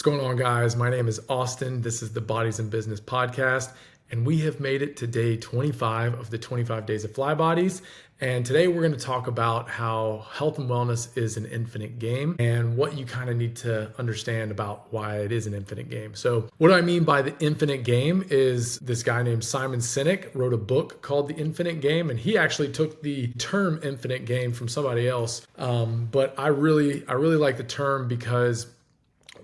going on, guys? My name is Austin. This is the Bodies in Business podcast, and we have made it to day 25 of the 25 Days of Fly Bodies. And today we're going to talk about how health and wellness is an infinite game and what you kind of need to understand about why it is an infinite game. So what I mean by the infinite game is this guy named Simon Sinek wrote a book called The Infinite Game, and he actually took the term infinite game from somebody else. But I really like the term because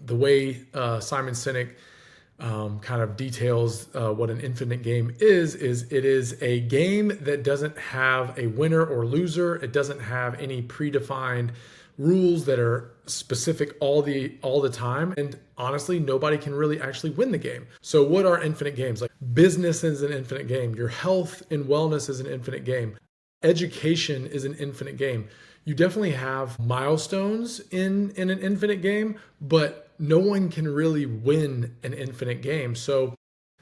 the way Simon Sinek kind of details what an infinite game is it is a game that doesn't have a winner or loser. It doesn't have any predefined rules that are specific all the time. And honestly, nobody can really actually win the game. So what are infinite games? Like business is an infinite game. Your health and wellness is an infinite game. Education is an infinite game. You definitely have milestones in an infinite game, but no one can really win an infinite game. So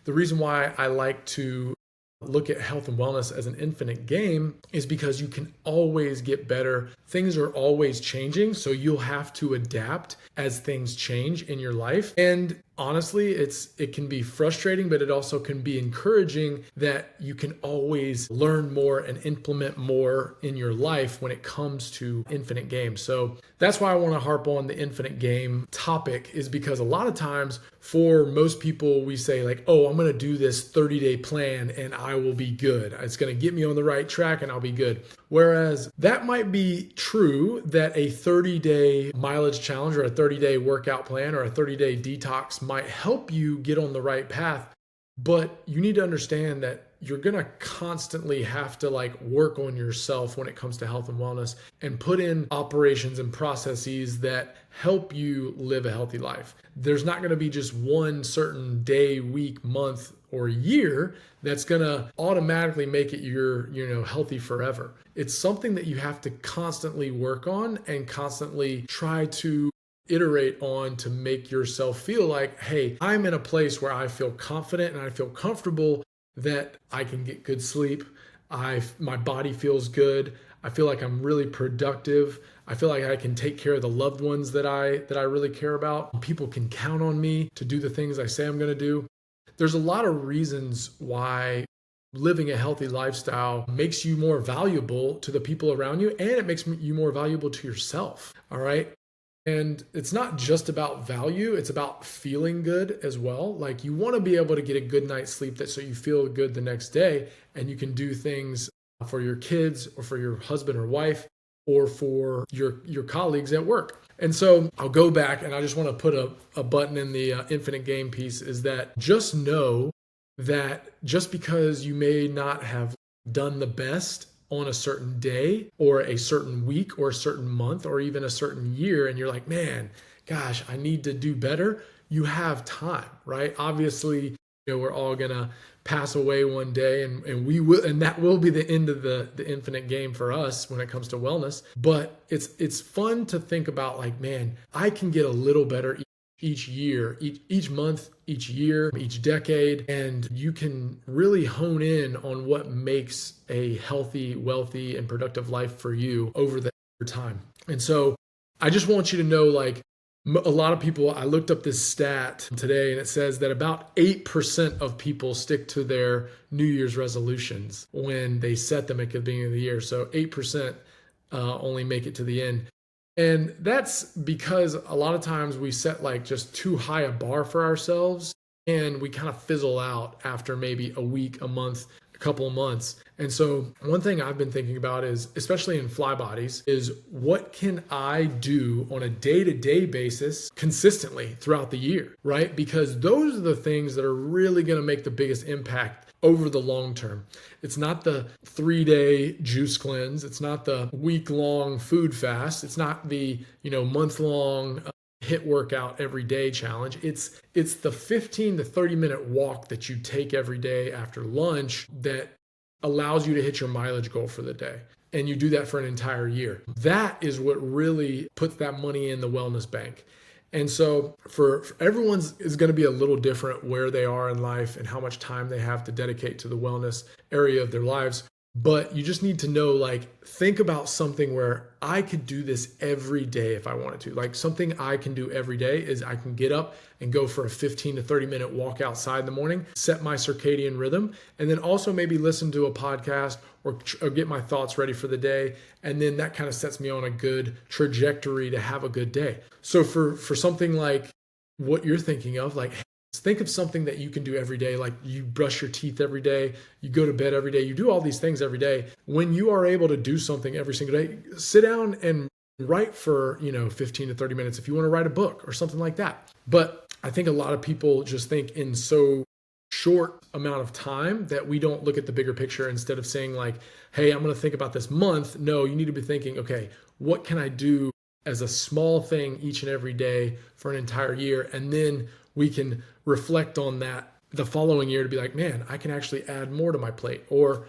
the reason why I like to look at health and wellness as an infinite game is because you can always get better. Things are always changing, so you'll have to adapt as things change in your life. And honestly, it can be frustrating, but it also can be encouraging that you can always learn more and implement more in your life when it comes to infinite games. So that's why I want to harp on the infinite game topic, is because a lot of times for most people, we say like, oh, I'm going to do this 30-day plan and I will be good. It's going to get me on the right track and I'll be good. Whereas that might be true that a 30-day mileage challenge or a 30-day workout plan or a 30-day detox might help you get on the right path. But you need to understand that you're going to constantly have to work on yourself when it comes to health and wellness and put in operations and processes that help you live a healthy life. There's not going to be just one certain day, week, month, or year that's going to automatically make it you're healthy forever. It's something that you have to constantly work on and constantly try to iterate on to make yourself feel like, hey, I'm in a place where I feel confident and I feel comfortable that I can get good sleep. My body feels good. I feel like I'm really productive. I feel like I can take care of the loved ones that I really care about. People can count on me to do the things I say I'm going to do. There's a lot of reasons why living a healthy lifestyle makes you more valuable to the people around you, and it makes you more valuable to yourself. All right. And it's not just about value, it's about feeling good as well. Like you want to be able to get a good night's sleep so you feel good the next day and you can do things for your kids or for your husband or wife or for your colleagues at work. And so I'll go back and I just want to put a button in the infinite game piece, is that just know that just because you may not have done the best on a certain day or a certain week or a certain month or even a certain year, and you're like, man, gosh, I need to do better. You have time, right? Obviously, we're all gonna pass away one day, and we will, and that will be the end of the infinite game for us when it comes to wellness. But it's fun to think about, like, man, I can get a little better each year, each month, each year, each decade, and you can really hone in on what makes a healthy, wealthy, and productive life for you over the time. And so I just want you to know, a lot of people, I looked up this stat today and it says that about 8% of people stick to their New Year's resolutions when they set them at the beginning of the year. So 8% only make it to the end. And that's because a lot of times we set just too high a bar for ourselves and we kind of fizzle out after maybe a week, a month, a couple of months. And so one thing I've been thinking about is, especially in fly bodies, is what can I do on a day-to-day basis consistently throughout the year, right? Because those are the things that are really going to make the biggest impact over the long term. It's not the 3-day juice cleanse. It's not the week-long food fast. It's not the, month-long HIIT workout every day challenge. It's the 15 to 30-minute walk that you take every day after lunch that allows you to hit your mileage goal for the day. And you do that for an entire year. That is what really puts that money in the wellness bank. And so for everyone's is going to be a little different where they are in life and how much time they have to dedicate to the wellness area of their lives. But you just need to know, like, think about something where I could do this every day if I wanted to. Like, something I can do every day is I can get up and go for a 15 to 30-minute walk outside in the morning, set my circadian rhythm, and then also maybe listen to a podcast or get my thoughts ready for the day. And then that kind of sets me on a good trajectory to have a good day. So for something like what you're thinking of, like, think of something that you can do every day. Like, you brush your teeth every day, you go to bed every day, you do all these things every day. When you are able to do something every single day, sit down and write for, 15 to 30 minutes if you want to write a book or something like that. But I think a lot of people just think in so short amount of time that we don't look at the bigger picture. Instead of saying like, hey, I'm going to think about this month. No, you need to be thinking, okay, what can I do as a small thing each and every day for an entire year? And then we can reflect on that the following year to be like, man, I can actually add more to my plate. Or,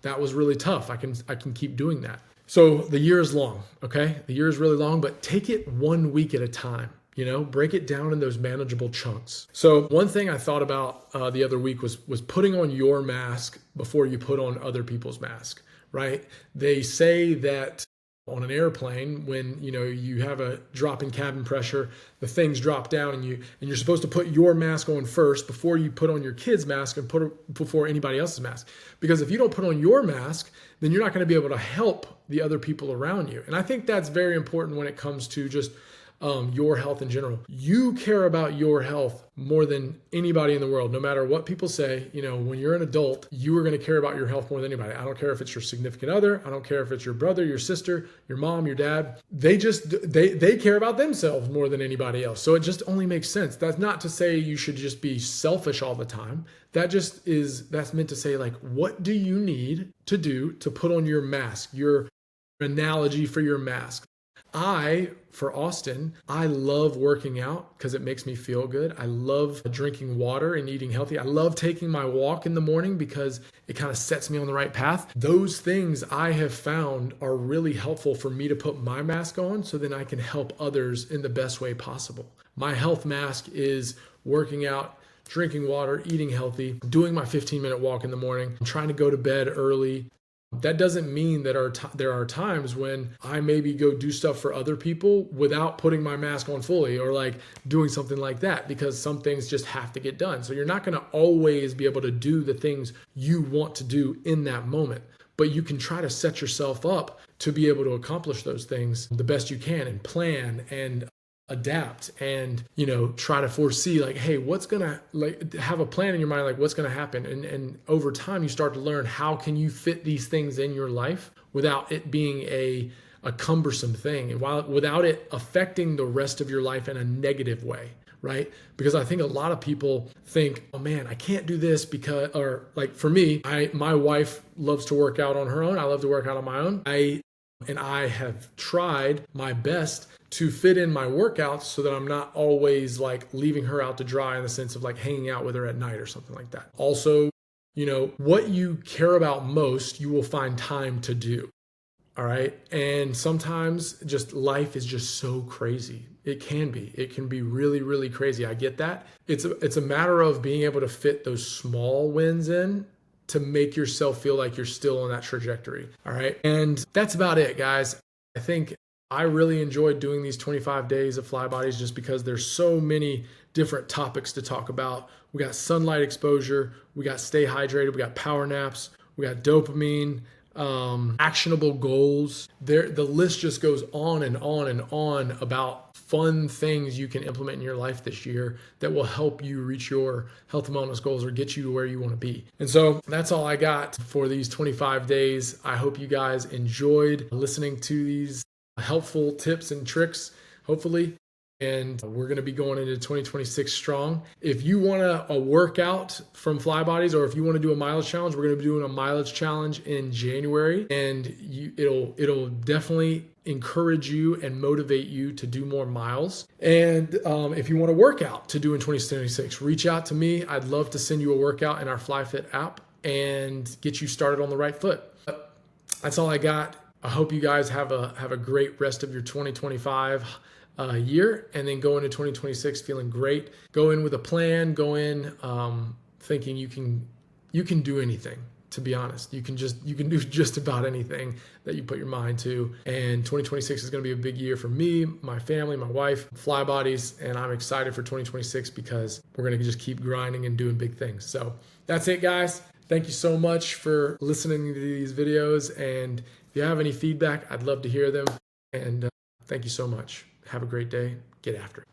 that was really tough. I can keep doing that. So the year is long, okay? The year is really long, but take it 1 week at a time. Break it down in those manageable chunks. So one thing I thought about the other week was putting on your mask before you put on other people's mask, right? They say that on an airplane, when you have a drop in cabin pressure, the things drop down, and you're supposed to put your mask on first before you put on your kid's mask and before anybody else's mask. Because if you don't put on your mask, then you're not going to be able to help the other people around you. And I think that's very important when it comes to just your health in general. You care about your health more than anybody in the world. No matter what people say, when you're an adult, you are going to care about your health more than anybody. I don't care if it's your significant other. I don't care if it's your brother, your sister, your mom, your dad. They care about themselves more than anybody else. So it just only makes sense. That's not to say you should just be selfish all the time. That's meant to say, like, what do you need to do to put on your mask, your analogy for your mask? For Austin, I love working out because it makes me feel good. I love drinking water and eating healthy. I love taking my walk in the morning because it kind of sets me on the right path. Those things I have found are really helpful for me to put my mask on so then I can help others in the best way possible. My health mask is working out, drinking water, eating healthy, doing my 15-minute walk in the morning, trying to go to bed early. That doesn't mean that there are times when I maybe go do stuff for other people without putting my mask on fully, or like doing something like that, because some things just have to get done. So you're not going to always be able to do the things you want to do in that moment, but you can try to set yourself up to be able to accomplish those things the best you can, and plan and adapt and try to foresee, like, hey, what's gonna, like, have a plan in your mind, like what's gonna happen, and over time you start to learn how can you fit these things in your life without it being a cumbersome thing, and without it affecting the rest of your life in a negative way, right? Because I think a lot of people think, oh man, I can't do this because, or like for me, my wife loves to work out on her own. I love to work out on my own. I have tried my best to fit in my workouts so that I'm not always like leaving her out to dry, in the sense of like hanging out with her at night or something like that. Also, what you care about most, you will find time to do. All right. And sometimes just life is just so crazy. It can be really, really crazy. I get that. It's a matter of being able to fit those small wins in to make yourself feel like you're still on that trajectory. All right. And that's about it, guys. I think I really enjoyed doing these 25 days of Fly Bodies just because there's so many different topics to talk about. We got sunlight exposure, we got stay hydrated, we got power naps, we got dopamine, actionable goals. The list just goes on and on and on about fun things you can implement in your life this year that will help you reach your health and wellness goals or get you to where you want to be. And so that's all I got for these 25 days. I hope you guys enjoyed listening to these helpful tips and tricks, hopefully. And we're going to be going into 2026 strong. If you want a workout from Fly Bodies, or if you want to do a mileage challenge, we're going to be doing a mileage challenge in January, and it'll definitely encourage you and motivate you to do more miles. And if you want a workout to do in 2026, reach out to me. I'd love to send you a workout in our FlyFit app and get you started on the right foot. But that's all I got. I hope you guys have a great rest of your 2025 year, and then go into 2026 feeling great. Go in with a plan. Go in thinking you can do anything. to be honest. You can do just about anything that you put your mind to. And 2026 is going to be a big year for me, my family, my wife, Fly Bodies, and I'm excited for 2026 because we're going to just keep grinding and doing big things. So that's it, guys. Thank you so much for listening to these videos. And if you have any feedback, I'd love to hear them. And thank you so much. Have a great day. Get after it.